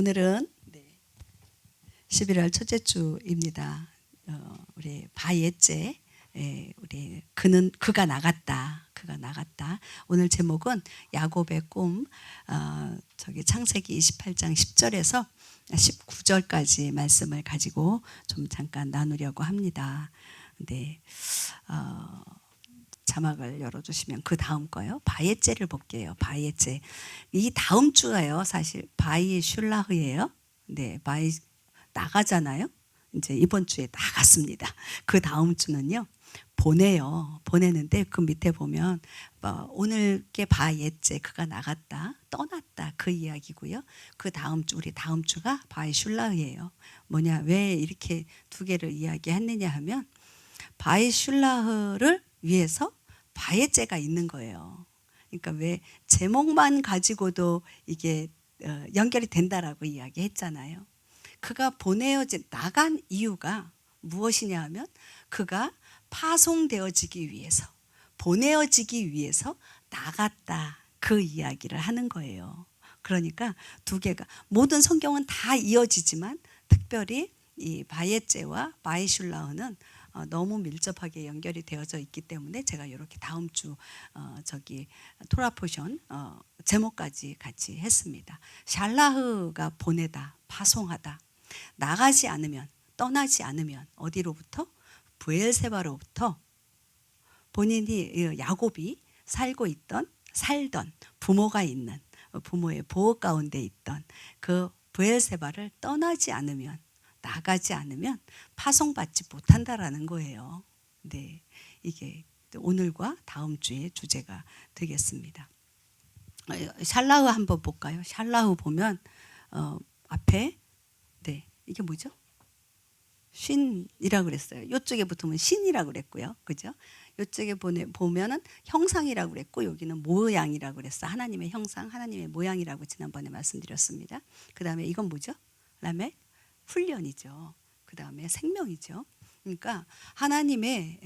오늘은 11월 첫째 주입니다. 우리 바예째, 우리 그가 나갔다. 오늘 제목은 야곱의 꿈. 창세기 28장 10절에서 19절까지 말씀을 가지고 좀 잠깐 나누려고 합니다. 자막을 열어주시면 그 다음 거요. 바예째를 볼게요. 바예째. 이 다음 주가요. 사실 바이 슐라흐예요. 바이 나가잖아요. 이제 이번 주에 나갔습니다. 그 다음 주는요. 보내요. 보내는데 그 밑에 보면 오늘께 바예째 그가 나갔다, 떠났다 그 이야기고요. 그 다음 주 우리 다음 주가 바이 슐라흐예요. 뭐냐 왜 이렇게 두 개를 이야기했느냐 하면 바이 슐라흐를 위해서 바예째가 있는 거예요. 그러니까 왜 제목만 가지고도 이게 연결이 된다라고 이야기했잖아요. 그가 나간 이유가 무엇이냐 하면 그가 파송되어지기 위해서, 보내어지기 위해서 나갔다 그 이야기를 하는 거예요. 그러니까 두 개가 모든 성경은 다 이어지지만 특별히 이 바예째와 바이슐라흐는 너무 밀접하게 연결이 되어져 있기 때문에 제가 이렇게 다음 주 토라 포션 제목까지 같이 했습니다. 샬라흐가 보내다, 파송하다, 나가지 않으면, 떠나지 않으면 어디로부터? 브엘세바로부터 본인이 야곱이 살던 부모가 있는 부모의 보호 가운데 있던 그 브엘세바를 떠나지 않으면, 나가지 않으면 파송받지 못한다라는 거예요. 이게 오늘과 다음 주의 주제가 되겠습니다. 샬라흐 한번 볼까요? 샬라흐 보면 앞에 이게 뭐죠? 쉰이라고 그랬어요. 이쪽에 붙으면 신이라고 그랬고요. 그죠? 이쪽에 보면은 형상이라고 그랬고 여기는 모양이라고 그랬어. 하나님의 형상, 하나님의 모양이라고 지난번에 말씀드렸습니다. 그 다음에 이건 뭐죠? 그다음에 훈련이죠. 그 다음에 생명이죠. 그러니까 하나님의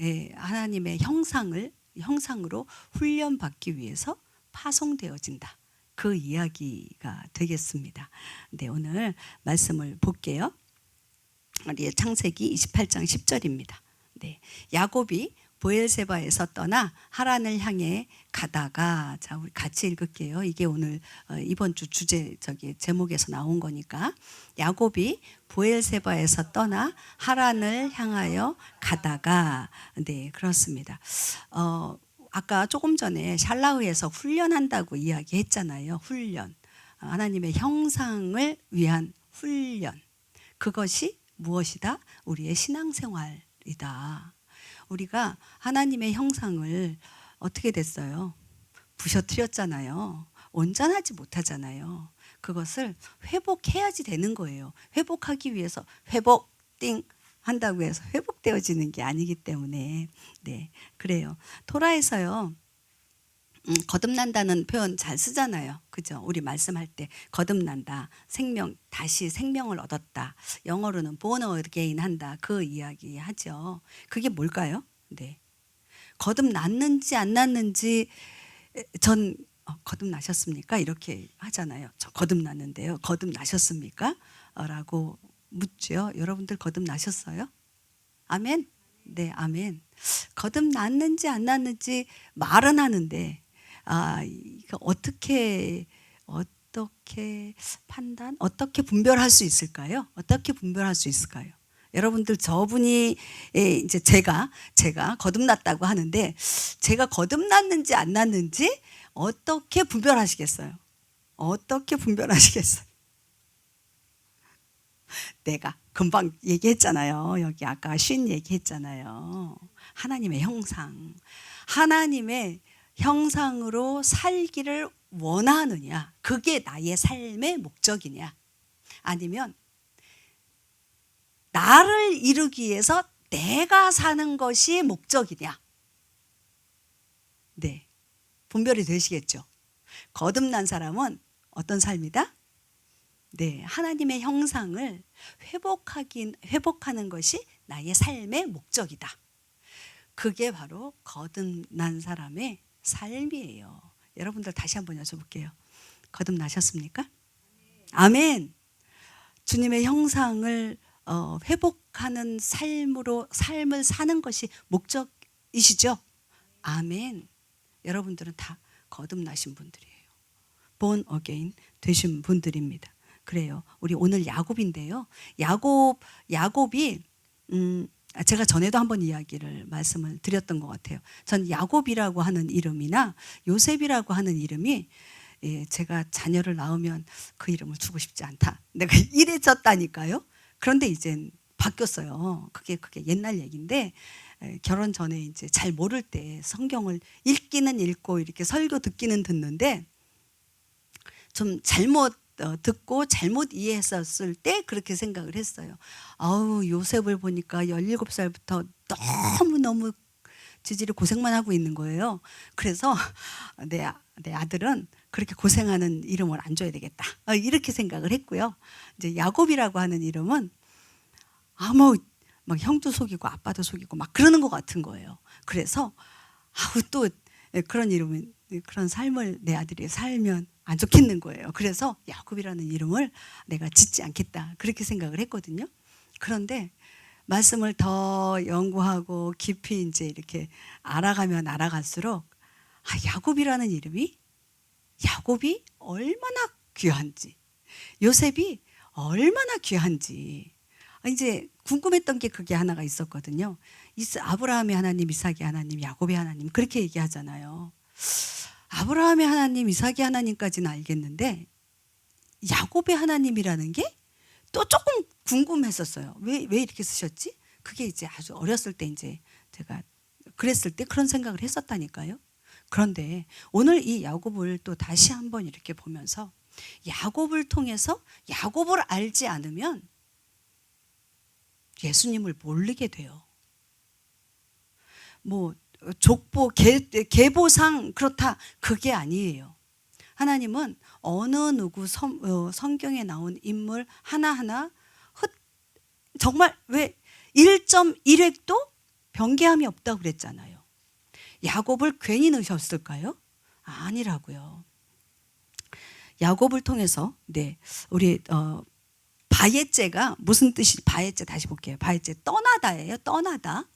형상으로 훈련받기 위해서 파송되어진다. 그 이야기가 되겠습니다. 오늘 말씀을 볼게요. 우리 창세기 28장 10절입니다. 야곱이 브엘세바에서 떠나 하란을 향해 가다가, 자 우리 같이 읽을게요. 이게 오늘 이번 주 주제 제목에서 나온 거니까. 야곱이 브엘세바에서 떠나 하란을 향하여 가다가, 그렇습니다. 아까 조금 전에 샬라흐에서 훈련한다고 이야기했잖아요. 훈련, 하나님의 형상을 위한 훈련. 그것이 무엇이다? 우리의 신앙생활이다. 우리가 하나님의 형상을 어떻게 됐어요? 부셔뜨렸잖아요. 온전하지 못하잖아요. 그것을 회복해야지 되는 거예요. 회복하기 위해서 회복 한다고 해서 회복되어지는 게 아니기 때문에 그래요. 토라에서요. 거듭난다는 표현 잘 쓰잖아요. 그죠? 우리 말씀할 때 거듭난다, 다시 생명을 얻었다. 영어로는 born again 한다. 그 이야기 하죠. 그게 뭘까요? 거듭났는지 안 났는지 전 거듭나셨습니까? 이렇게 하잖아요. 저 거듭났는데요. 거듭나셨습니까? 라고 묻죠. 여러분들 거듭나셨어요? 아멘? 네, 아멘. 거듭났는지 안 났는지 말은 하는데 이거 어떻게 어떻게 분별할 수 있을까요? 어떻게 분별할 수 있을까요? 여러분들 저분이 이제 제가 거듭났다고 하는데 제가 거듭났는지 안 났는지 어떻게 분별하시겠어요? 어떻게 분별하시겠어요? 내가 금방 얘기했잖아요. 여기 아까 쉰 얘기했잖아요. 하나님의 형상. 하나님의 형상으로 살기를 원하느냐? 그게 나의 삶의 목적이냐? 아니면 나를 이루기 위해서 내가 사는 것이 목적이냐? 분별이 되시겠죠? 거듭난 사람은 어떤 삶이다? 하나님의 형상을 회복하는 것이 나의 삶의 목적이다. 그게 바로 거듭난 사람의 삶이에요. 여러분들 다시 한번 여쭤볼게요. 거듭나셨습니까? 아멘. 주님의 형상을 회복하는 삶을 사는 것이 목적이시죠? 아멘. 여러분들은 다 거듭나신 분들이에요. born again 되신 분들입니다. 그래요. 우리 오늘 야곱인데요. 야곱이 제가 전에도 한번 말씀을 드렸던 것 같아요. 전 야곱이라고 하는 이름이나 요셉이라고 하는 이름이 제가 자녀를 낳으면 그 이름을 주고 싶지 않다. 내가 이래졌다니까요. 그런데 이젠 바뀌었어요. 그게 옛날 얘기인데 결혼 전에 이제 잘 모를 때 성경을 읽기는 읽고 이렇게 설교 듣기는 듣는데 좀 잘못 듣고 잘못 이해했었을 때 그렇게 생각을 했어요. 아우, 요셉을 보니까 17살부터 너무너무 지질이 고생만 하고 있는 거예요. 그래서 내 아들은 그렇게 고생하는 이름을 안 줘야 되겠다. 이렇게 생각을 했고요. 이제 야곱이라고 하는 이름은 막 형도 속이고 아빠도 속이고 막 그러는 것 같은 거예요. 그래서 또 그런 이름은 그런 삶을 내 아들이 살면 안 좋겠는 거예요. 그래서 야곱이라는 이름을 내가 짓지 않겠다. 그렇게 생각을 했거든요. 그런데 말씀을 더 연구하고 깊이 이제 이렇게 알아가면 알아갈수록 야곱이 얼마나 귀한지, 요셉이 얼마나 귀한지 이제 궁금했던 게 그게 하나가 있었거든요. 아브라함의 하나님, 이삭의 하나님, 야곱의 하나님 그렇게 얘기하잖아요. 아브라함의 하나님, 이삭의 하나님까지는 알겠는데 야곱의 하나님이라는 게 또 조금 궁금했었어요. 왜 이렇게 쓰셨지? 그게 이제 아주 어렸을 때 이제 제가 그랬을 때 그런 생각을 했었다니까요. 그런데 오늘 이 야곱을 또 다시 한번 이렇게 보면서 야곱을 통해서 야곱을 알지 않으면 예수님을 모르게 돼요. 뭐 족보, 계보상 그렇다 그게 아니에요. 하나님은 어느 누구 성경에 나온 인물 하나하나 정말 왜 1.1획도 변개함이 없다고 그랬잖아요. 야곱을 괜히 넣으셨을까요? 아니라고요. 야곱을 통해서 우리 바예제가 무슨 뜻이 바예제 다시 볼게요. 바예제 떠나다예요. 떠나다.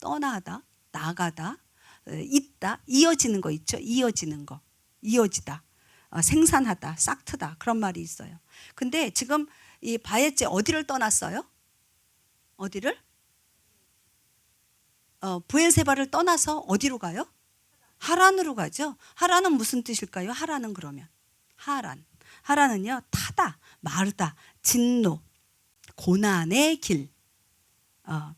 떠나다, 나가다, 있다, 이어지는 거 있죠. 이어지는 거. 이어지다, 생산하다, 싹트다 그런 말이 있어요. 근데 지금 이 바예제 어디를 떠났어요? 어디를? 브엘세바를 떠나서 어디로 가요? 하란으로 가죠. 하란은 무슨 뜻일까요? 하란은 그러면 하란은요 타다, 마르다, 진노, 고난의 길.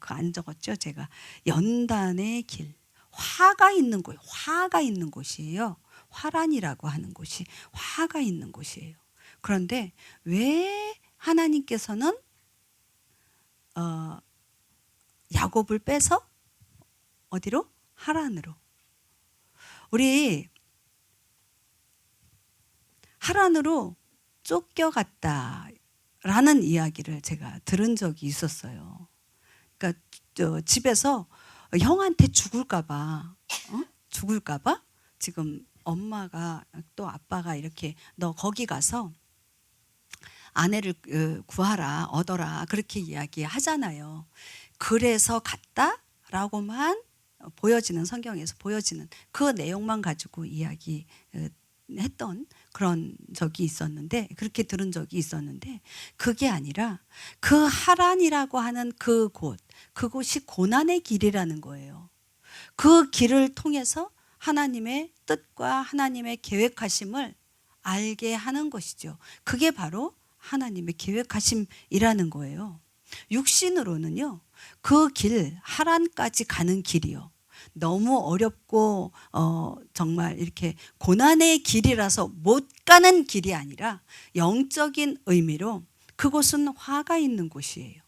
그거 안 적었죠 제가. 연단의 길, 화가 있는 곳, 화가 있는 곳이에요. 화란이라고 하는 곳이 화가 있는 곳이에요. 그런데 왜 하나님께서는 야곱을 빼서 어디로? 하란으로. 우리 하란으로 쫓겨갔다라는 이야기를 제가 들은 적이 있었어요. 그러니까 집에서 형한테 죽을까봐 지금 엄마가 또 아빠가 이렇게 너 거기 가서 아내를 구하라, 얻어라 그렇게 이야기하잖아요. 그래서 갔다라고만 보여지는, 성경에서 보여지는 그 내용만 가지고 이야기했던 그런 적이 있었는데, 그렇게 들은 적이 있었는데, 그게 아니라 그 하란이라고 하는 그곳이 고난의 길이라는 거예요. 그 길을 통해서 하나님의 뜻과 하나님의 계획하심을 알게 하는 것이죠. 그게 바로 하나님의 계획하심이라는 거예요. 육신으로는요, 그 길, 하란까지 가는 길이요, 너무 어렵고 정말 이렇게 고난의 길이라서 못 가는 길이 아니라 영적인 의미로 그곳은 화가 있는 곳이에요.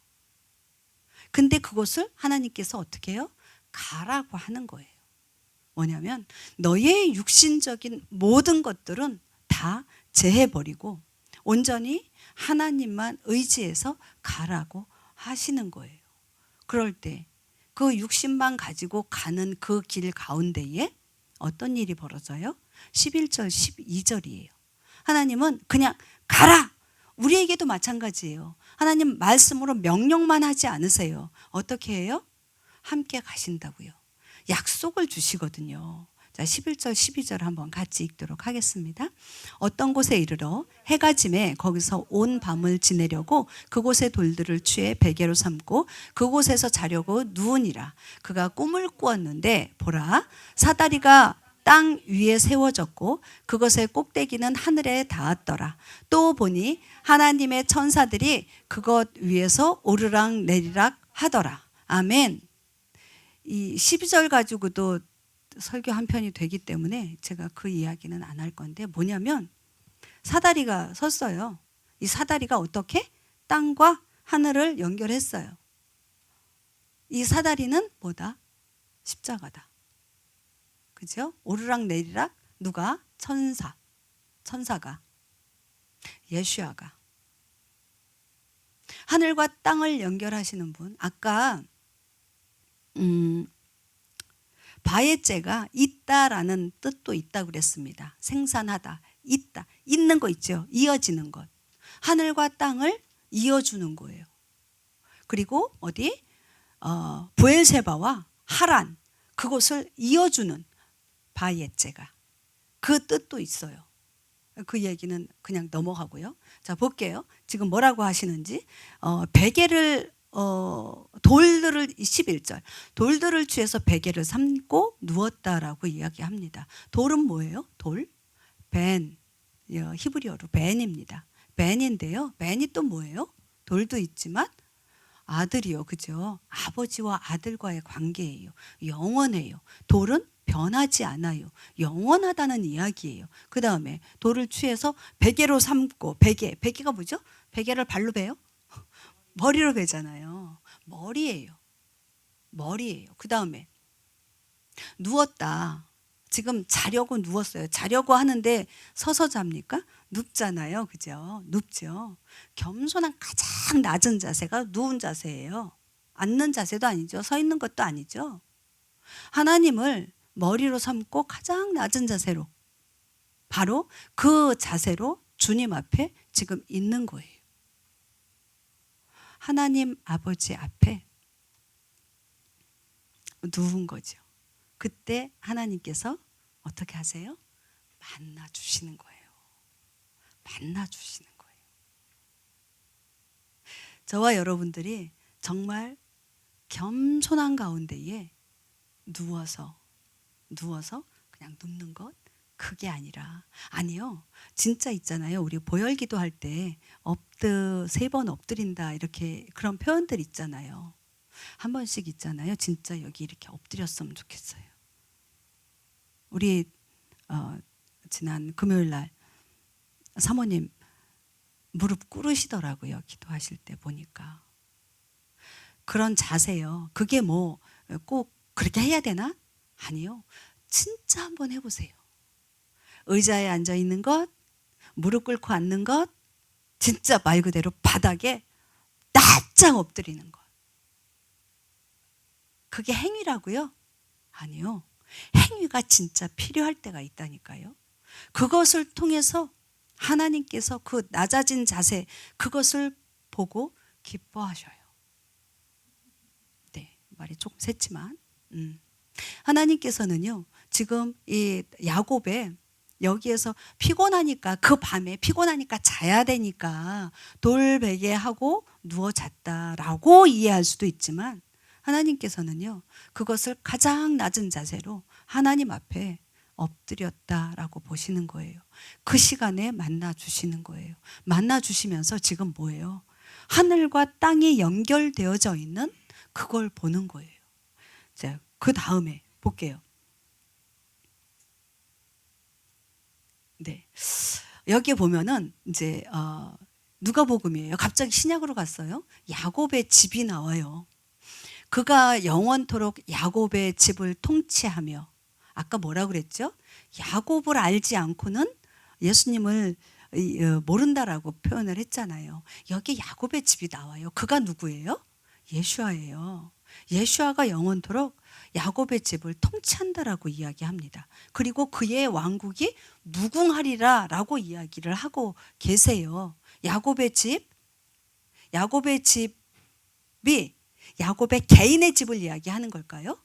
근데 그곳을 하나님께서 어떻게 해요? 가라고 하는 거예요. 뭐냐면 너의 육신적인 모든 것들은 다 제해버리고 온전히 하나님만 의지해서 가라고 하시는 거예요. 그럴 때 그 육신만 가지고 가는 그 길 가운데에 어떤 일이 벌어져요? 11절 12절이에요. 하나님은 그냥 가라, 우리에게도 마찬가지예요. 하나님 말씀으로 명령만 하지 않으세요. 어떻게 해요? 함께 가신다고요. 약속을 주시거든요. 자, 11절 12절 한번 같이 읽도록 하겠습니다. 어떤 곳에 이르러 해가 지매 거기서 온 밤을 지내려고 그곳의 돌들을 취해 베개로 삼고 그곳에서 자려고 누우니라. 그가 꿈을 꾸었는데 보라, 사다리가 땅 위에 세워졌고 그것의 꼭대기는 하늘에 닿았더라. 또 보니 하나님의 천사들이 그것 위에서 오르락 내리락 하더라. 아멘. 이 12절 가지고도 설교 한 편이 되기 때문에 제가 그 이야기는 안 할 건데, 뭐냐면 사다리가 섰어요. 이 사다리가 어떻게? 땅과 하늘을 연결했어요. 이 사다리는 뭐다? 십자가다. 그죠? 오르락 내리락 누가? 천사가 예수야가. 하늘과 땅을 연결하시는 분. 아까 바에제가 있다라는 뜻도 있다고 그랬습니다. 생산하다, 있다, 있는 거 있죠. 이어지는 것. 하늘과 땅을 이어주는 거예요. 그리고 어디? 부엘세바와 하란, 그곳을 이어주는 바에제가. 그 뜻도 있어요. 그 얘기는 그냥 넘어가고요. 자, 볼게요. 지금 뭐라고 하시는지. 베개를 돌들을 11절 돌들을 취해서 베개를 삼고 누웠다라고 이야기합니다. 돌은 뭐예요? 돌? 벤, 히브리어로 벤입니다. 벤인데요. 벤이 또 뭐예요? 돌도 있지만 아들이요. 그죠? 아버지와 아들과의 관계예요. 영원해요. 돌은 변하지 않아요. 영원하다는 이야기예요. 그 다음에 돌을 취해서 베개로 삼고, 베개가 뭐죠? 베개를 발로 베요? 머리로 베잖아요. 머리예요. 그 다음에 누웠다. 지금 자려고 누웠어요. 자려고 하는데 서서 잡니까? 눕잖아요. 그죠? 눕죠. 겸손한 가장 낮은 자세가 누운 자세예요. 앉는 자세도 아니죠. 서 있는 것도 아니죠. 하나님을 머리로 삼고 가장 낮은 자세로, 바로 그 자세로 주님 앞에 지금 있는 거예요. 하나님 아버지 앞에 누운 거죠. 그때 하나님께서 어떻게 하세요? 만나 주시는 거예요. 만나 주시는 거예요. 저와 여러분들이 정말 겸손한 가운데에 누워서 그냥 눕는 것, 그게 아니라, 아니요, 진짜 있잖아요. 우리 보혈기도 할 때 3번 엎드린다, 이렇게 그런 표현들 있잖아요. 한 번씩 있잖아요. 진짜 여기 이렇게 엎드렸으면 좋겠어요. 우리 지난 금요일 날 사모님 무릎 꿇으시더라고요. 기도하실 때 보니까. 그런 자세요. 그게 뭐 꼭 그렇게 해야 되나? 아니요. 진짜 한번 해보세요. 의자에 앉아 있는 것, 무릎 꿇고 앉는 것, 진짜 말 그대로 바닥에 납작 엎드리는 것. 그게 행위라고요? 아니요. 행위가 진짜 필요할 때가 있다니까요. 그것을 통해서 하나님께서 그 낮아진 자세, 그것을 보고 기뻐하셔요. 네, 말이 조금 샜지만 하나님께서는요, 지금 이 야곱의 여기에서 피곤하니까, 그 밤에 피곤하니까 자야 되니까 돌베개하고 누워 잤다라고 이해할 수도 있지만, 하나님께서는요, 그것을 가장 낮은 자세로 하나님 앞에 엎드렸다라고 보시는 거예요. 그 시간에 만나 주시는 거예요. 만나 주시면서 지금 뭐예요? 하늘과 땅이 연결되어져 있는 그걸 보는 거예요. 자, 그 다음에 볼게요. 네, 여기에 보면은 이제 누가복음이에요. 갑자기 신약으로 갔어요. 야곱의 집이 나와요. 그가 영원토록 야곱의 집을 통치하며, 아까 뭐라 그랬죠? 야곱을 알지 않고는 예수님을 모른다라고 표현을 했잖아요. 여기 야곱의 집이 나와요. 그가 누구예요? 예수아예요. 예수아가 영원토록 야곱의 집을 통치한다라고 이야기합니다. 그리고 그의 왕국이 무궁하리라라고 이야기를 하고 계세요. 야곱의 집이 야곱의 개인의 집을 이야기하는 걸까요?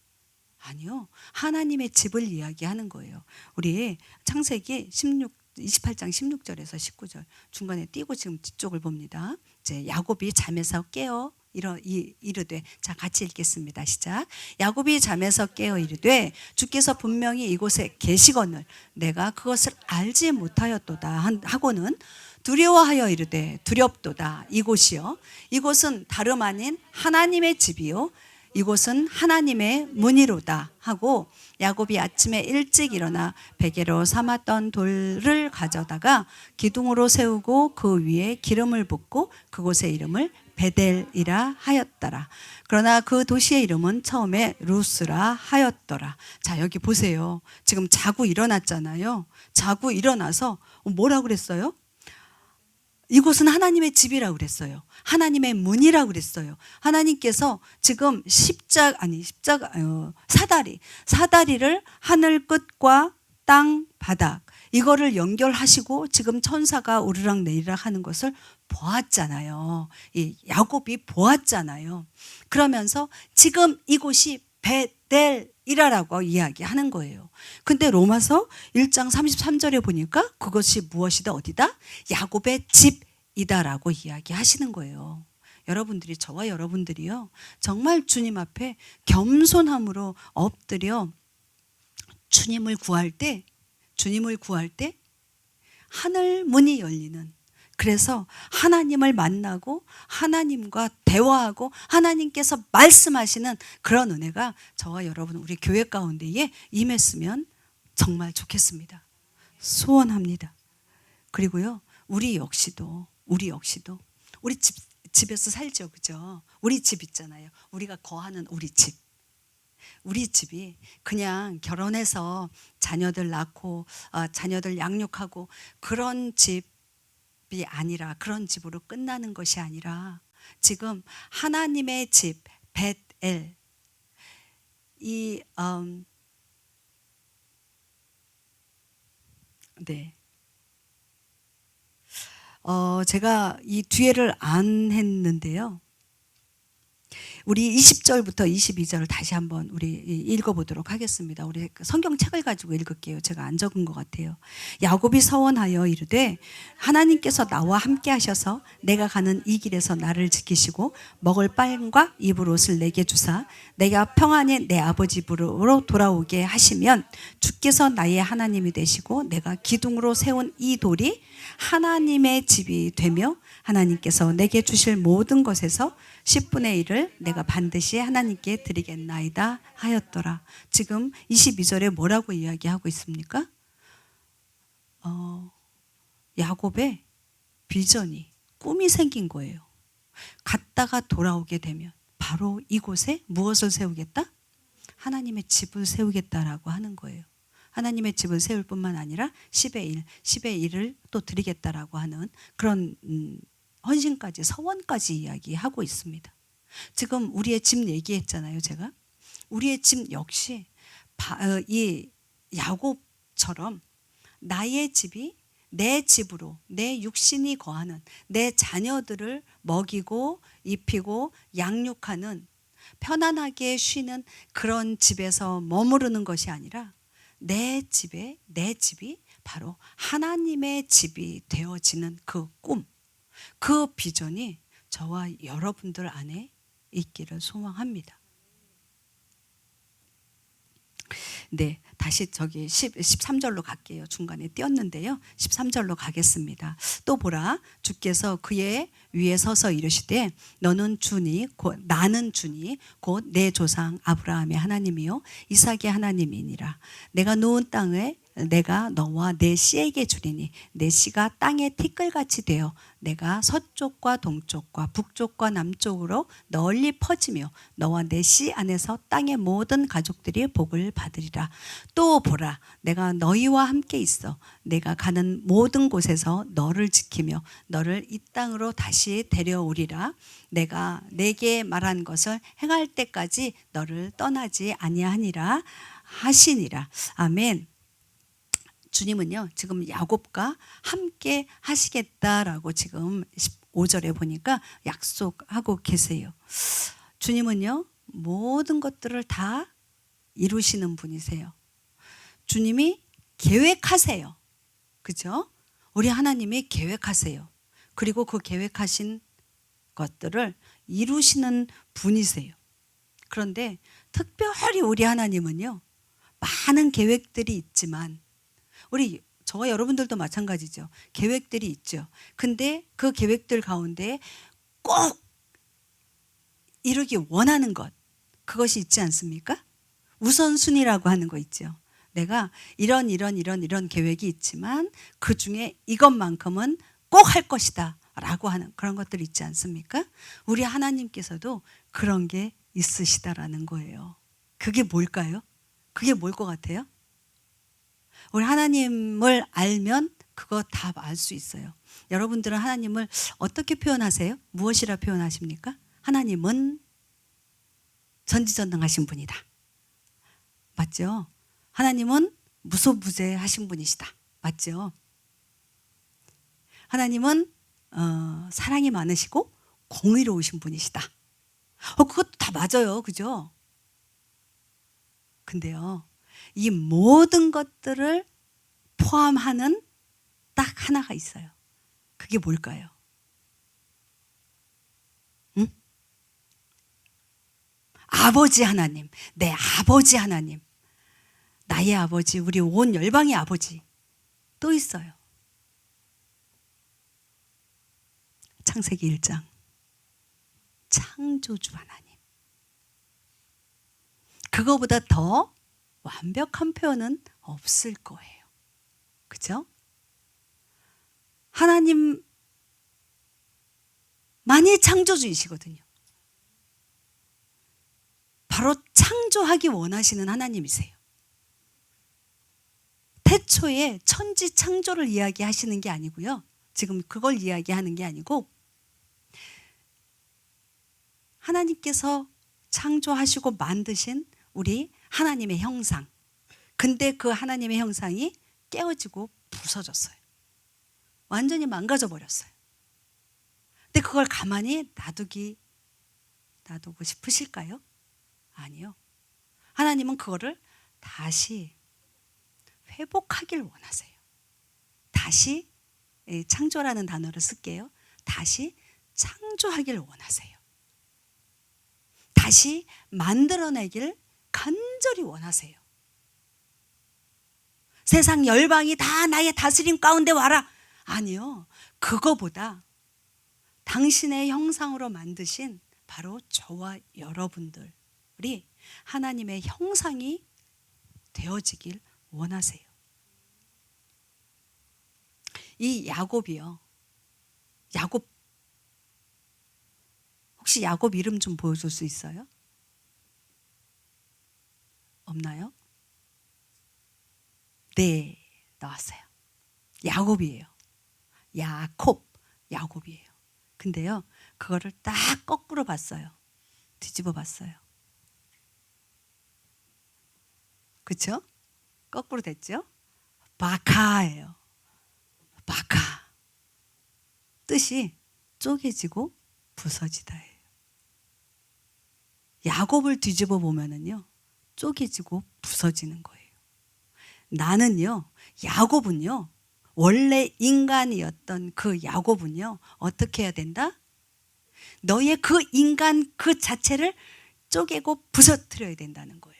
아니요. 하나님의 집을 이야기하는 거예요. 우리 창세기 28장 16절에서 19절 중간에 띄고 지금 뒤쪽을 봅니다. 이제 야곱이 잠에서 깨어 이르되, 자 같이 읽겠습니다. 시작. 야곱이 잠에서 깨어 이르되 주께서 분명히 이곳에 계시거늘 내가 그것을 알지 못하였도다 하고는 두려워하여 이르되 두렵도다. 이곳이요, 이곳은 다름 아닌 하나님의 집이요, 이곳은 하나님의 문이로다 하고, 야곱이 아침에 일찍 일어나 베개로 삼았던 돌을 가져다가 기둥으로 세우고 그 위에 기름을 붓고 그곳의 이름을 베델이라 하였더라. 그러나 그 도시의 이름은 처음에 루스라 하였더라. 자, 여기 보세요. 지금 자고 일어났잖아요. 자고 일어나서 뭐라고 그랬어요? 이곳은 하나님의 집이라고 그랬어요. 하나님의 문이라고 그랬어요. 하나님께서 지금 사다리를 하늘 끝과 땅 바닥 이거를 연결하시고 지금 천사가 오르락 내리락 하는 것을 보았잖아요. 이 야곱이 보았잖아요. 그러면서 지금 이곳이 베델이라고 이야기하는 거예요. 근데 로마서 1장 33절에 보니까 그것이 무엇이다, 어디다? 야곱의 집이다라고 이야기하시는 거예요. 여러분들이, 저와 여러분들이요, 정말 주님 앞에 겸손함으로 엎드려 주님을 구할 때 하늘 문이 열리는, 그래서 하나님을 만나고 하나님과 대화하고 하나님께서 말씀하시는 그런 은혜가 저와 여러분 우리 교회 가운데에 임했으면 정말 좋겠습니다. 소원합니다. 그리고요, 우리 역시도 우리 집에서 살죠, 그죠? 우리 집 있잖아요. 우리가 거하는 우리 집이 그냥 결혼해서 자녀들 낳고 자녀들 양육하고 그런 집이 아니라, 그런 집으로 끝나는 것이 아니라 지금 하나님의 집 벳엘, 제가 이 뒤에를 안 했는데요. 우리 20절부터 22절을 다시 한번 우리 읽어보도록 하겠습니다. 우리 성경책을 가지고 읽을게요. 제가 안 적은 것 같아요. 야곱이 서원하여 이르되 하나님께서 나와 함께 하셔서 내가 가는 이 길에서 나를 지키시고 먹을 빵과 입을 옷을 내게 주사 내가 평안히 내 아버지 집으로 돌아오게 하시면 주께서 나의 하나님이 되시고 내가 기둥으로 세운 이 돌이 하나님의 집이 되며 하나님께서 내게 주실 모든 것에서 10분의 1을 내가 반드시 하나님께 드리겠나이다 하였더라. 지금 22절에 뭐라고 이야기하고 있습니까? 야곱의 비전이, 꿈이 생긴 거예요. 갔다가 돌아오게 되면 바로 이곳에 무엇을 세우겠다? 하나님의 집을 세우겠다라고 하는 거예요. 하나님의 집을 세울 뿐만 아니라 10의 1을 또 드리겠다라고 하는 그런 헌신까지, 서원까지 이야기하고 있습니다. 지금 우리의 집 얘기했잖아요, 제가. 우리의 집 역시 이 야곱처럼 나의 집이 내 집으로, 내 육신이 거하는, 내 자녀들을 먹이고 입히고 양육하는, 편안하게 쉬는 그런 집에서 머무르는 것이 아니라 내 집이 바로 하나님의 집이 되어지는 그 꿈, 그 비전이 저와 여러분들 안에 있기를 소망합니다. 네, 다시 저기 13절로 갈게요. 중간에 띄었는데요. 13절로 가겠습니다. 또 보라, 주께서 그의 위에 서서 이르시되 너는 주니 곧 나는 주니 곧 내 조상 아브라함의 하나님이요 이삭의 하나님이니라. 내가 놓은 땅에 내가 너와 내 씨에게 주리니 내 씨가 땅의 티끌같이 되어 내가 서쪽과 동쪽과 북쪽과 남쪽으로 널리 퍼지며 너와 내 씨 안에서 땅의 모든 가족들이 복을 받으리라. 또 보라, 내가 너희와 함께 있어 내가 가는 모든 곳에서 너를 지키며 너를 이 땅으로 다시 데려오리라. 내가 내게 말한 것을 행할 때까지 너를 떠나지 아니하니라 하시니라. 아멘. 주님은요 지금 야곱과 함께 하시겠다라고 지금 15절에 보니까 약속하고 계세요. 주님은요 모든 것들을 다 이루시는 분이세요. 주님이 계획하세요. 그죠? 우리 하나님이 계획하세요. 그리고 그 계획하신 것들을 이루시는 분이세요. 그런데 특별히 우리 하나님은요 많은 계획들이 있지만 저와 여러분들도 마찬가지죠. 계획들이 있죠. 근데 그 계획들 가운데 꼭 이루기 원하는 것, 그것이 있지 않습니까? 우선순위라고 하는 거 있죠. 내가 이런 계획이 있지만 그 중에 이것만큼은 꼭 할 것이다 라고 하는 그런 것들이 있지 않습니까? 우리 하나님께서도 그런 게 있으시다라는 거예요. 그게 뭘까요? 그게 뭘 것 같아요? 우리 하나님을 알면 그거 다 알 수 있어요. 여러분들은 하나님을 어떻게 표현하세요? 무엇이라 표현하십니까? 하나님은 전지전능하신 분이다. 맞죠? 하나님은 무소부재하신 분이시다. 맞죠? 하나님은 사랑이 많으시고 공의로우신 분이시다. 그것도 다 맞아요. 그죠? 근데요, 이 모든 것들을 포함하는 딱 하나가 있어요. 그게 뭘까요? 응? 아버지 하나님, 내 아버지 하나님, 나의 아버지, 우리 온 열방의 아버지 또 있어요. 창세기 1장 창조주 하나님. 그거보다 더 완벽한 표현은 없을 거예요. 그죠? 하나님만이 창조주이시거든요. 바로 창조하기 원하시는 하나님이세요. 태초에 천지 창조를 이야기하시는 게 아니고요. 지금 그걸 이야기하는 게 아니고 하나님께서 창조하시고 만드신 우리 하나님의 형상. 근데 그 하나님의 형상이 깨어지고 부서졌어요. 완전히 망가져 버렸어요. 근데 그걸 가만히 놔두고 싶으실까요? 아니요. 하나님은 그거를 다시 회복하길 원하세요. 다시 창조라는 단어를 쓸게요. 다시 창조하길 원하세요. 다시 만들어내길 간절히 원하세요. 세상 열방이 다 나의 다스림 가운데 와라. 아니요. 그거보다 당신의 형상으로 만드신 바로 저와 여러분들이 하나님의 형상이 되어지길 원하세요. 이 야곱이요. 야곱 혹시 야곱 이름 좀 보여줄 수 있어요? 없나요? 네, 나왔어요. 야곱이에요. 야곱이에요. 근데요, 그거를 딱 거꾸로 봤어요. 뒤집어 봤어요. 그쵸? 거꾸로 됐죠? 바카예요. 바카. 뜻이 쪼개지고 부서지다예요. 야곱을 뒤집어 보면은요, 쪼개지고 부서지는 거예요. 나는요, 야곱은요, 원래 인간이었던 그 야곱은요, 어떻게 해야 된다? 너의 그 인간 그 자체를 쪼개고 부서뜨려야 된다는 거예요.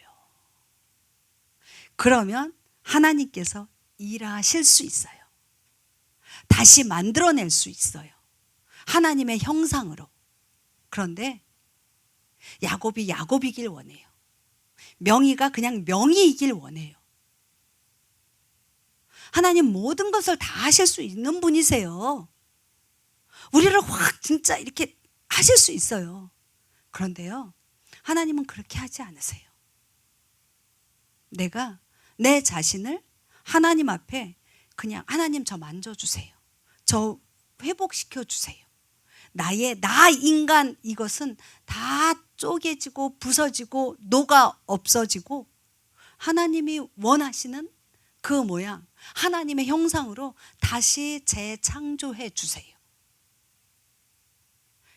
그러면 하나님께서 일하실 수 있어요. 다시 만들어낼 수 있어요. 하나님의 형상으로. 그런데 야곱이 야곱이길 원해요. 명의가 그냥 명의이길 원해요. 하나님 모든 것을 다 하실 수 있는 분이세요. 우리를 확 진짜 이렇게 하실 수 있어요. 그런데요, 하나님은 그렇게 하지 않으세요. 내가 내 자신을 하나님 앞에 그냥 하나님 저 만져주세요. 저 회복시켜 주세요. 나 인간 이것은 다 쪼개지고 부서지고 녹아 없어지고 하나님이 원하시는 그 모양, 하나님의 형상으로 다시 재창조해 주세요.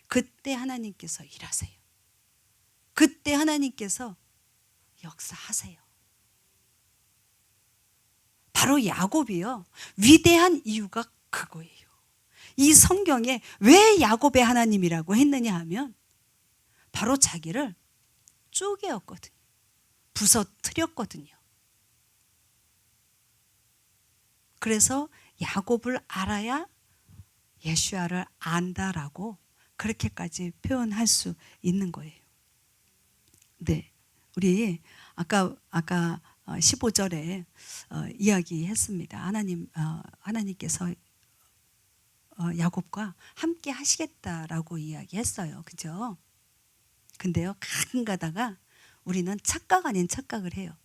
그때 하나님께서 일하세요. 그때 하나님께서 역사하세요. 바로 야곱이요, 위대한 이유가 그거예요. 이 성경에 왜 야곱의 하나님이라고 했느냐 하면 바로 자기를 쪼개었거든요. 부서뜨렸거든요. 그래서 야곱을 알아야 예수야를 안다라고 그렇게까지 표현할 수 있는 거예요. 네, 우리 아까 15절에 이야기했습니다. 하나님께서 야곱과 함께 하시겠다라고 이야기했어요. 그죠? 근데요, 가끔 가다가 우리는 착각 아닌 착각을 해요.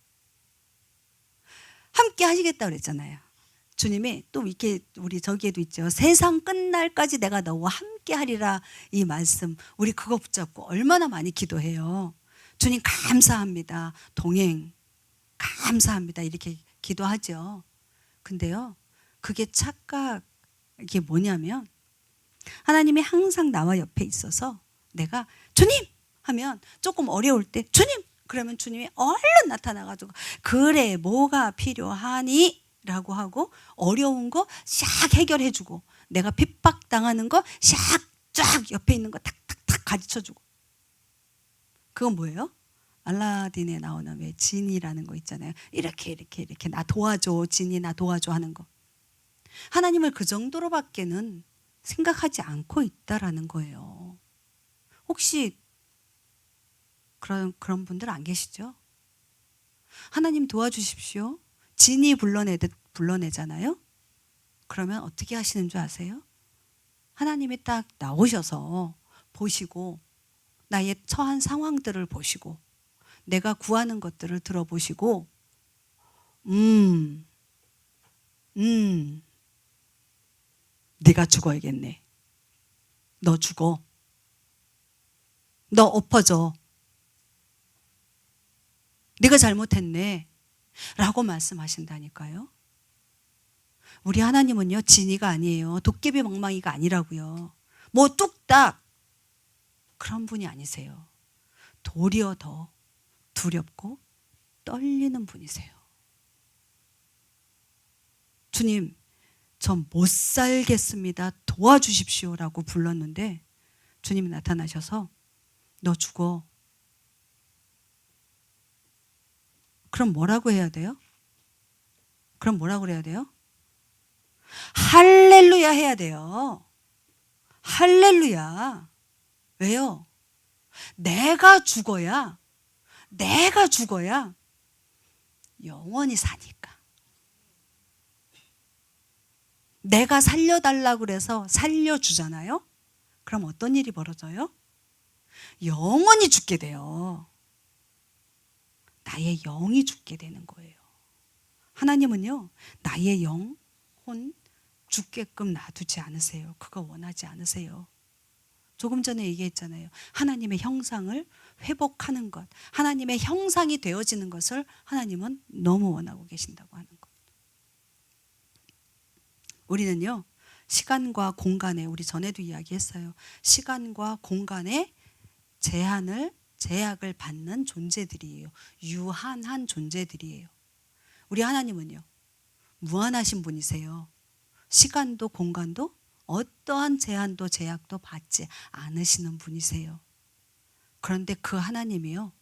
함께 하시겠다 그랬잖아요. 주님이 또 이렇게 우리 저기에도 있죠. 세상 끝날까지 내가 너와 함께 하리라, 이 말씀. 우리 그거 붙잡고 얼마나 많이 기도해요. 주님 감사합니다. 동행 감사합니다. 이렇게 기도하죠. 근데요, 그게 착각, 이게 뭐냐면 하나님이 항상 나와 옆에 있어서 내가 주님 하면 조금 어려울 때 주님! 그러면 주님이 얼른 나타나가지고 그래 뭐가 필요하니? 라고 하고 어려운 거 샥 해결해주고, 내가 핍박당하는 거 샥 쫙 옆에 있는 거 탁탁탁 가르쳐주고. 그건 뭐예요? 알라딘에 나오는 왜 지니라는 거 있잖아요. 이렇게 나 도와줘, 지니 나 도와줘 하는 거. 하나님을 그 정도로밖에는 생각하지 않고 있다라는 거예요. 혹시 그런 분들 안 계시죠? 하나님 도와주십시오. 진이 불러내듯 불러내잖아요. 그러면 어떻게 하시는 줄 아세요? 하나님이 딱 나오셔서 보시고 나의 처한 상황들을 보시고 내가 구하는 것들을 들어보시고 네가 죽어야겠네. 너 죽어. 너 엎어져. 네가 잘못했네. 라고 말씀하신다니까요. 우리 하나님은요, 진이가 아니에요. 도깨비 멍멍이가 아니라고요. 뭐 뚝딱 그런 분이 아니세요. 도리어 더 두렵고 떨리는 분이세요. 주님, 전 못 살겠습니다. 도와주십시오라고 불렀는데 주님이 나타나셔서 너 죽어. 그럼 뭐라고 해야 돼요? 그럼 뭐라고 그래야 돼요? 할렐루야 해야 돼요. 할렐루야. 왜요? 내가 죽어야 영원히 사니까. 내가 살려달라고 그래서 살려주잖아요. 그럼 어떤 일이 벌어져요? 영원히 죽게 돼요. 나의 영이 죽게 되는 거예요. 하나님은요, 나의 영혼 죽게끔 놔두지 않으세요. 그거 원하지 않으세요. 조금 전에 얘기했잖아요. 하나님의 형상을 회복하는 것, 하나님의 형상이 되어지는 것을 하나님은 너무 원하고 계신다고 하는 것. 우리는요, 시간과 공간에, 우리 전에도 이야기했어요. 시간과 공간에 제약을 받는 존재들이에요. 유한한 존재들이에요. 우리 하나님은요, 무한하신 분이세요. 시간도 공간도 어떠한 제한도 제약도 받지 않으시는 분이세요. 그런데 그 하나님이요,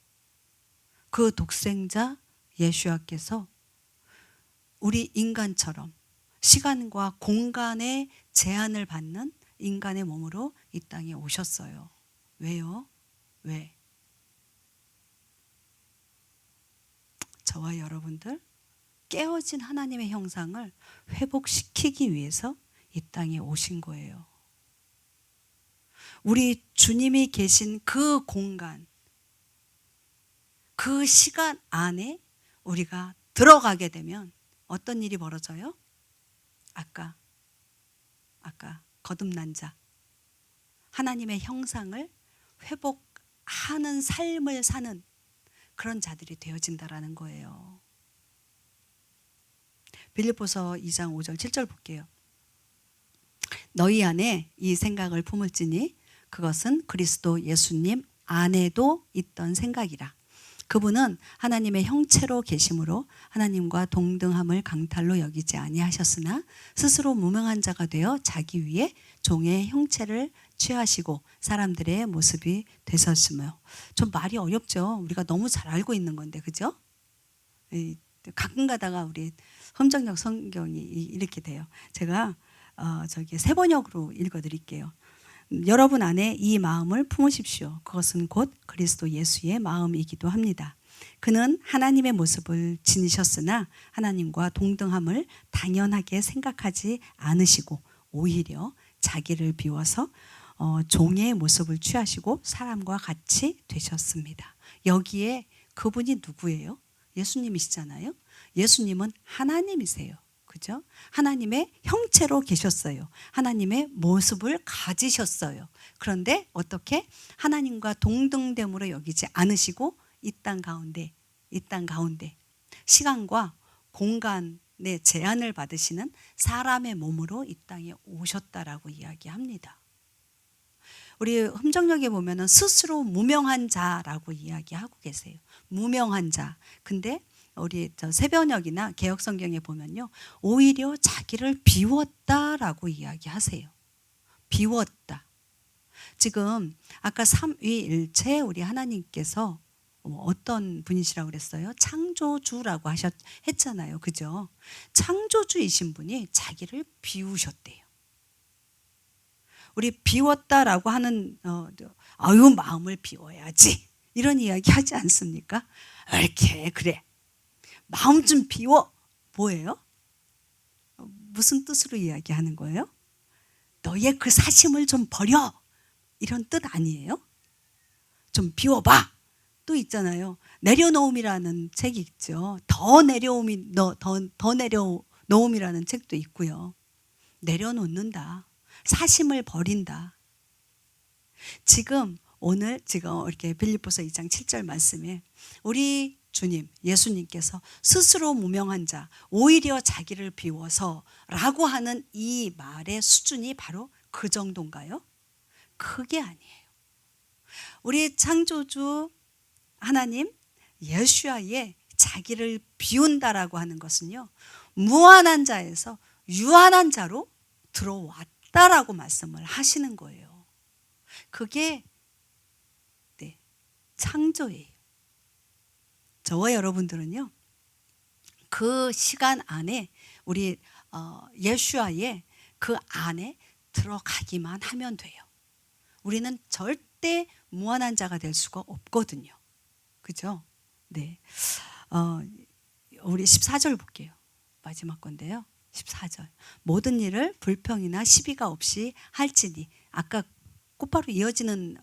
그 독생자 예수야께서 우리 인간처럼 시간과 공간의 제한을 받는 인간의 몸으로 이 땅에 오셨어요. 왜요? 왜? 저와 여러분들 깨어진 하나님의 형상을 회복시키기 위해서 이 땅에 오신 거예요. 우리 주님이 계신 그 공간, 그 시간 안에 우리가 들어가게 되면 어떤 일이 벌어져요? 아까 거듭난 자, 하나님의 형상을 회복하는 삶을 사는 그런 자들이 되어진다라는 거예요. 빌립보서 2장 5절 7절 볼게요. 너희 안에 이 생각을 품을지니 그것은 그리스도 예수님 안에도 있던 생각이라. 그분은 하나님의 형체로 계심으로 하나님과 동등함을 강탈로 여기지 아니하셨으나 스스로 무명한 자가 되어 자기 위에 종의 형체를 취하시고 사람들의 모습이 되셨으며. 좀 말이 어렵죠. 우리가 너무 잘 알고 있는 건데, 그죠? 가끔 가다가 우리 험정역 성경이 이렇게 돼요. 제가 새 번역으로 읽어드릴게요. 여러분 안에 이 마음을 품으십시오. 그것은 곧 그리스도 예수의 마음이기도 합니다. 그는 하나님의 모습을 지니셨으나 하나님과 동등함을 당연하게 생각하지 않으시고 오히려 자기를 비워서 종의 모습을 취하시고 사람과 같이 되셨습니다. 여기에 그분이 누구예요? 예수님이시잖아요. 예수님은 하나님이세요. 그죠? 하나님의 형체로 계셨어요. 하나님의 모습을 가지셨어요. 그런데 어떻게? 하나님과 동등됨으로 여기지 않으시고 이 땅 가운데 시간과 공간의 제한을 받으시는 사람의 몸으로 이 땅에 오셨다라고 이야기합니다. 우리 흠정역에 보면은 스스로 무명한 자라고 이야기하고 계세요. 무명한 자. 근데 우리 새번역이나 개역성경에 보면요, 오히려 자기를 비웠다라고 이야기하세요. 비웠다. 지금 아까 삼위일체 우리 하나님께서 어떤 분이시라고 그랬어요? 창조주라고 했잖아요. 그죠? 창조주이신 분이 자기를 비우셨대요. 우리 비웠다라고 하는 아유 마음을 비워야지 이런 이야기 하지 않습니까? 이렇게 그래 마음 좀 비워. 뭐예요? 무슨 뜻으로 이야기하는 거예요? 너의 그 사심을 좀 버려 이런 뜻 아니에요? 좀 비워봐. 또 있잖아요. 내려놓음이라는 책이 있죠. 더 내려놓음이라는 책도 있고요. 내려놓는다. 사심을 버린다. 지금 이렇게 빌립보서 2장 7절 말씀에 우리 주님 예수님께서 스스로 무명한 자 오히려 자기를 비워서 라고 하는 이 말의 수준이 바로 그 정도인가요? 그게 아니에요. 우리 창조주 하나님 예수야의 자기를 비운다라고 하는 것은요, 무한한 자에서 유한한 자로 들어왔다라고 말씀을 하시는 거예요. 그게 창조예요. 저와 여러분들은요, 그 시간 안에 우리 예수야의 그 안에 들어가기만 하면 돼요. 우리는 절대 무한한 자가 될 수가 없거든요. 그죠? 네. 우리 14절 볼게요. 마지막 건데요. 14절. 모든 일을 불평이나 시비가 없이 할지니. 아까 곧바로 이어지는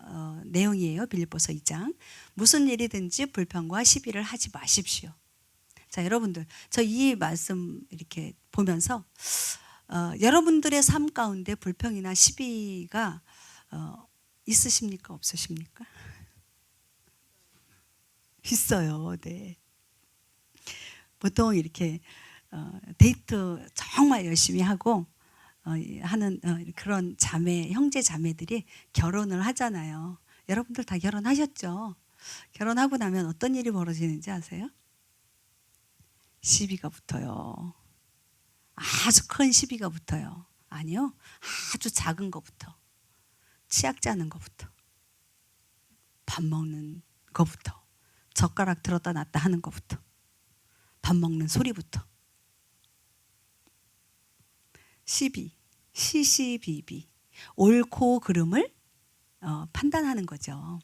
내용이에요. 빌립보서 2장. 무슨 일이든지 불평과 시비를 하지 마십시오. 자, 여러분들, 저 이 말씀 이렇게 보면서 여러분들의 삶 가운데 불평이나 시비가 있으십니까? 없으십니까? 있어요. 네. 보통 이렇게 데이트 정말 열심히 하고 하는 그런 형제 자매들이 결혼을 하잖아요. 여러분들 다 결혼하셨죠? 결혼하고 나면 어떤 일이 벌어지는지 아세요? 시비가 붙어요. 아주 큰 시비가 붙어요. 아니요. 아주 작은 것부터. 치약 짜는 것부터. 밥 먹는 것부터. 젓가락 들었다 놨다 하는 것부터. 밥 먹는 소리부터. 시비, 시시비비, 옳고 그름을 판단하는 거죠.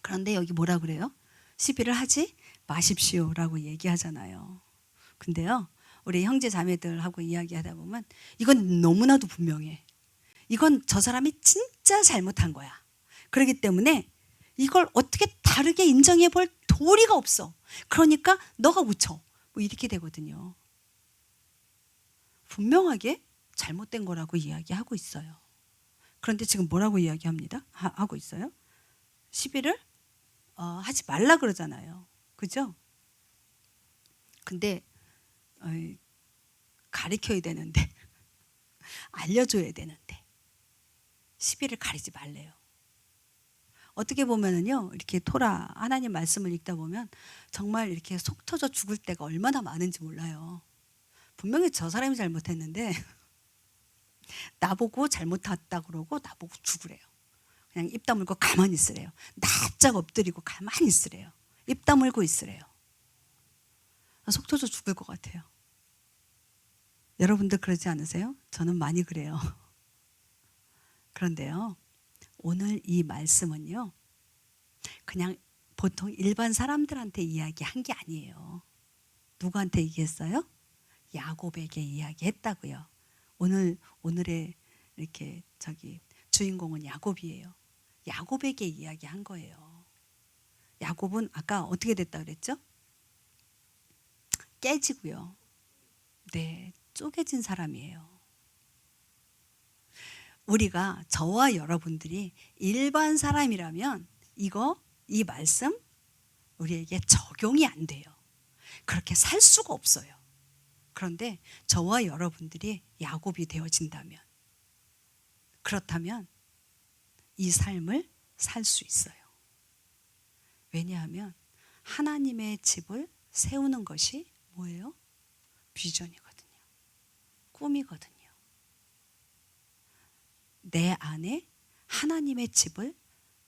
그런데 여기 뭐라 그래요? 시비를 하지 마십시오라고 얘기하잖아요. 근데요, 우리 형제 자매들하고 이야기하다 보면 이건 너무나도 분명해. 이건 저 사람이 진짜 잘못한 거야. 그렇기 때문에 이걸 어떻게 다르게 인정해 볼 도리가 없어. 그러니까 너가 고쳐. 뭐 이렇게 되거든요. 분명하게 잘못된 거라고 이야기하고 있어요. 그런데 지금 뭐라고 이야기합니다? 하고 있어요? 시비를 하지 말라 그러잖아요. 그죠? 근데 가르쳐야 되는데 알려줘야 되는데 시비를 가리지 말래요. 어떻게 보면은요, 이렇게 토라 하나님 말씀을 읽다 보면 정말 이렇게 속 터져 죽을 때가 얼마나 많은지 몰라요. 분명히 저 사람이 잘못했는데 나보고 잘못했다 그러고 나보고 죽으래요. 그냥 입 다물고 가만히 있으래요. 납작 엎드리고 가만히 있으래요. 입 다물고 있으래요. 속 터져 죽을 것 같아요. 여러분들 그러지 않으세요? 저는 많이 그래요. 그런데요, 오늘 이 말씀은요, 그냥 보통 일반 사람들한테 이야기한 게 아니에요. 누구한테 얘기했어요? 야곱에게 이야기했다고요. 오늘의 이렇게 주인공은 야곱이에요. 야곱에게 이야기한 거예요. 야곱은 아까 어떻게 됐다 그랬죠? 깨지고요. 네, 쪼개진 사람이에요. 우리가 저와 여러분들이 일반 사람이라면 이 말씀 우리에게 적용이 안 돼요. 그렇게 살 수가 없어요. 그런데 저와 여러분들이 야곱이 되어진다면, 그렇다면 이 삶을 살 수 있어요. 왜냐하면 하나님의 집을 세우는 것이 뭐예요? 비전이거든요. 꿈이거든요. 내 안에 하나님의 집을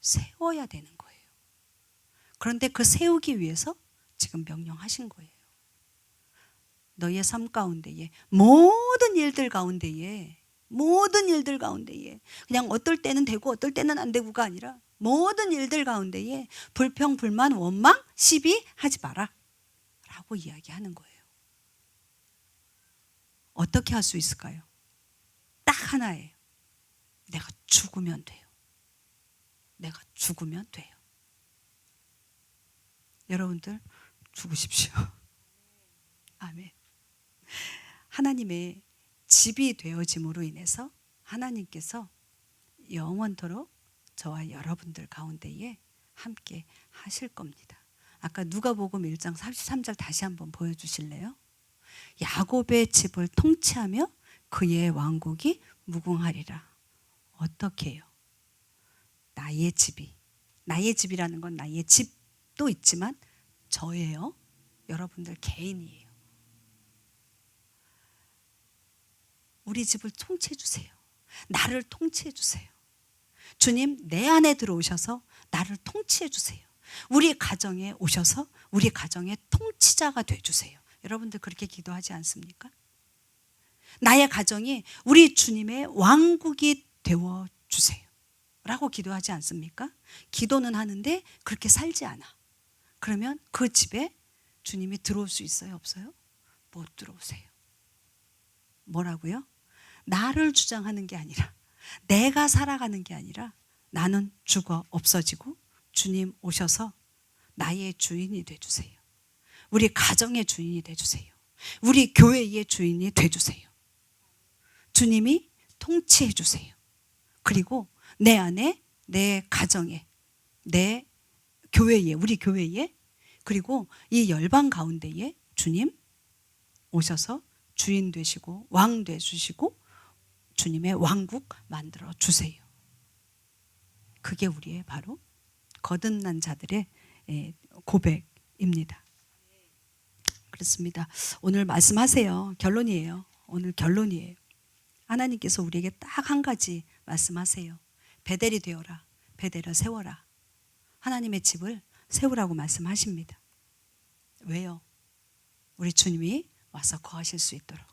세워야 되는 거예요. 그런데 그 세우기 위해서 지금 명령하신 거예요. 너의 삶 가운데에 모든 일들 가운데에 그냥 어떨 때는 되고 어떨 때는 안 되고가 아니라 모든 일들 가운데에 불평, 불만, 원망, 시비 하지 마라 라고 이야기하는 거예요. 어떻게 할 수 있을까요? 딱 하나예요. 내가 죽으면 돼요. 내가 죽으면 돼요. 여러분들 죽으십시오. 아멘. 하나님의 집이 되어짐으로 인해서 하나님께서 영원토록 저와 여러분들 가운데에 함께 하실 겁니다. 아까 누가복음 1장 33절 다시 한번 보여주실래요? 야곱의 집을 통치하며 그의 왕국이 무궁하리라. 어떻게 해요? 나의 집이라는 건 나의 집도 있지만 저예요. 여러분들 개인이에요. 우리 집을 통치해 주세요. 나를 통치해 주세요. 주님, 내 안에 들어오셔서 나를 통치해 주세요. 우리 가정에 오셔서 우리 가정의 통치자가 돼 주세요. 여러분들 그렇게 기도하지 않습니까? 나의 가정이 우리 주님의 왕국이 되어 주세요 라고 기도하지 않습니까? 기도는 하는데 그렇게 살지 않아. 그러면 그 집에 주님이 들어올 수 있어요? 없어요? 못 들어오세요. 뭐라고요? 나를 주장하는 게 아니라, 내가 살아가는 게 아니라 나는 죽어 없어지고 주님 오셔서 나의 주인이 돼주세요. 우리 가정의 주인이 돼주세요. 우리 교회의 주인이 돼주세요. 주님이 통치해 주세요. 그리고 내 안에, 내 가정에, 내 교회에, 우리 교회에, 그리고 이 열방 가운데에 주님 오셔서 주인 되시고 왕 되주시고 주님의 왕국 만들어 주세요. 그게 우리의 바로 거듭난 자들의 고백입니다. 그렇습니다. 오늘 말씀하세요. 결론이에요. 오늘 결론이에요. 하나님께서 우리에게 딱 한 가지 말씀하세요. 베델이 되어라. 베델을 세워라. 하나님의 집을 세우라고 말씀하십니다. 왜요? 우리 주님이 와서 거하실 수 있도록,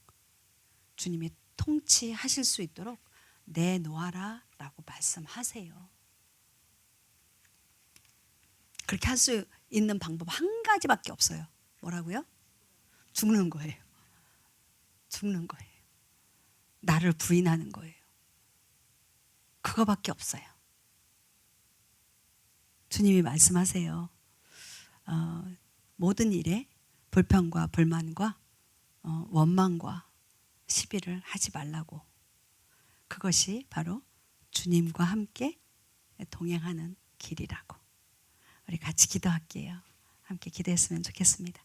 주님이 통치하실 수 있도록 내놓아라 라고 말씀하세요. 그렇게 할 수 있는 방법 한 가지밖에 없어요. 뭐라고요? 죽는 거예요. 죽는 거예요. 나를 부인하는 거예요. 그거밖에 없어요. 주님이 말씀하세요. 모든 일에 불평과 불만과 원망과 시비를 하지 말라고. 그것이 바로 주님과 함께 동행하는 길이라고. 우리 같이 기도할게요. 함께 기도했으면 좋겠습니다.